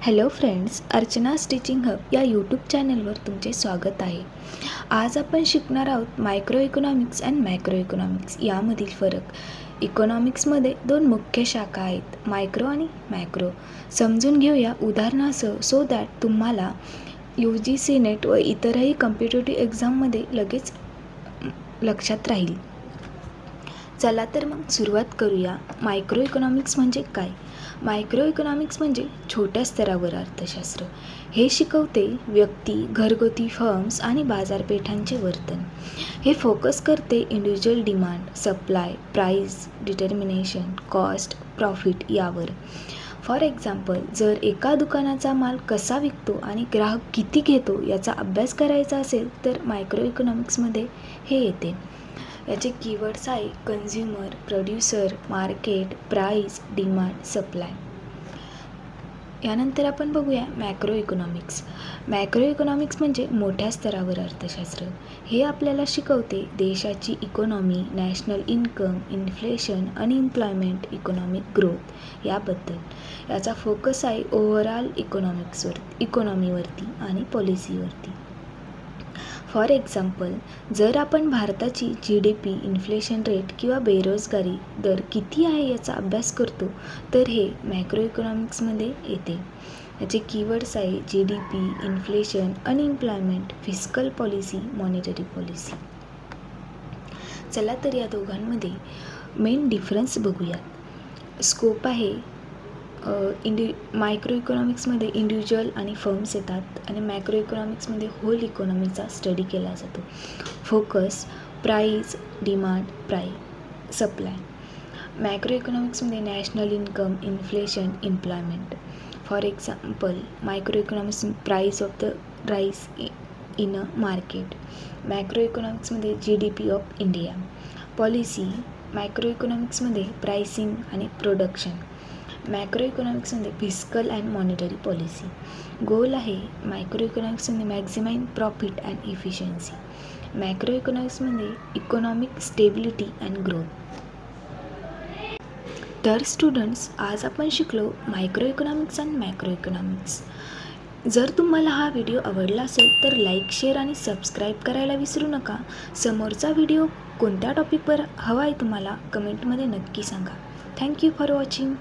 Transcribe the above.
Hello friends, अर्चना's teaching hub या YouTube चॅनलवर तुमचे स्वागत आहे. आज आपण शिकणार आहोत micro economics and macro economics यामधील फरक. इकॉनॉमिक्समध्ये दोन मुख्य शाखा आहेत, मायक्रो आणि मॅक्रो. समजून घेऊया उदाहरणासह सो दॅट तुम्हाला UGC नेट व इतरही कॉम्पिटिटिव्ह एक्झाममध्ये लगेच लक्षात राहील. चला तर मग सुरुवात करूया. मायक्रो इकॉनॉमिक्स म्हणजे काय? मायक्रो इकॉनॉमिक्स म्हणजे छोट्या स्तरावर अर्थशास्त्र. हे शिकवते व्यक्ती, घरगुती फर्म्स आणि बाजारपेठांचे वर्तन. हे फोकस करते individual demand, supply, price determination, cost, profit यावर. फॉर एक्झाम्पल, जर एका दुकानाचा माल कसा विकतो आणि ग्राहक किती घेतो याचा अभ्यास करायचा असेल तर मायक्रो इकॉनॉमिक्समध्ये हे येते. याचे कीवर्ड्स आहे consumer, producer, market, price, demand, supply. यानंतर आपण बघूया मॅक्रो इकॉनॉमिक्स. मॅक्रो इकॉनॉमिक्स म्हणजे मोठ्या स्तरावर अर्थशास्त्र. हे आपल्याला शिकवते देशाची economy, national income, inflation, unemployment, economic growth याबद्दल. याचा फोकस आहे ओव्हरऑल इकॉनॉमीवरती आणि पॉलिसीवरती. फॉर एक्झाम्पल, जर आपण भारताची GDP, इन्फ्लेशन रेट किंवा बेरोजगारी दर किती आहे याचा अभ्यास करतो तर हे मॅक्रो इकॉनॉमिक्समध्ये येते. याचे कीवर्ड्स आहे GDP, inflation, unemployment, fiscal policy, monetary policy. चला तर या दोघांमध्ये मेन डिफरन्स बघूया. स्कोप आहे मायक्रो इकॉनॉमिक्समध्ये इंडिव्हिज्युअल आणि फर्म्स येतात आणि मॅक्रो इकॉनॉमिक्समध्ये होल इकॉनॉमीचा स्टडी केला जातो. Focus price, demand, supply. Macro इकॉनॉमिक्समध्ये national income, inflation, employment. For example, micro economics price of the rice in a market. Macro इकॉनॉमिक्समध्ये GDP of India. Policy micro इकॉनॉमिक्समध्ये प्राइसिंग आणि प्रोडक्शन. मॅक्रो इकॉनॉमिक्समध्ये fiscal and monetary policy. Goal आहे micro इकॉनॉमिक्समध्ये maximise profit and efficiency. Macro इकॉनॉमिक्समध्ये economic stability and growth. तर students, आज आपण शिकलो micro economics and macro economics. जर तुम्हाला हा व्हिडिओ आवडला असेल तर लाईक, शेअर आणि सबस्क्राईब करायला विसरू नका. समोरचा व्हिडिओ कोणत्या टॉपिकवर हवा आहे तुम्हाला कमेंटमध्ये नक्की सांगा. Thank you for watching.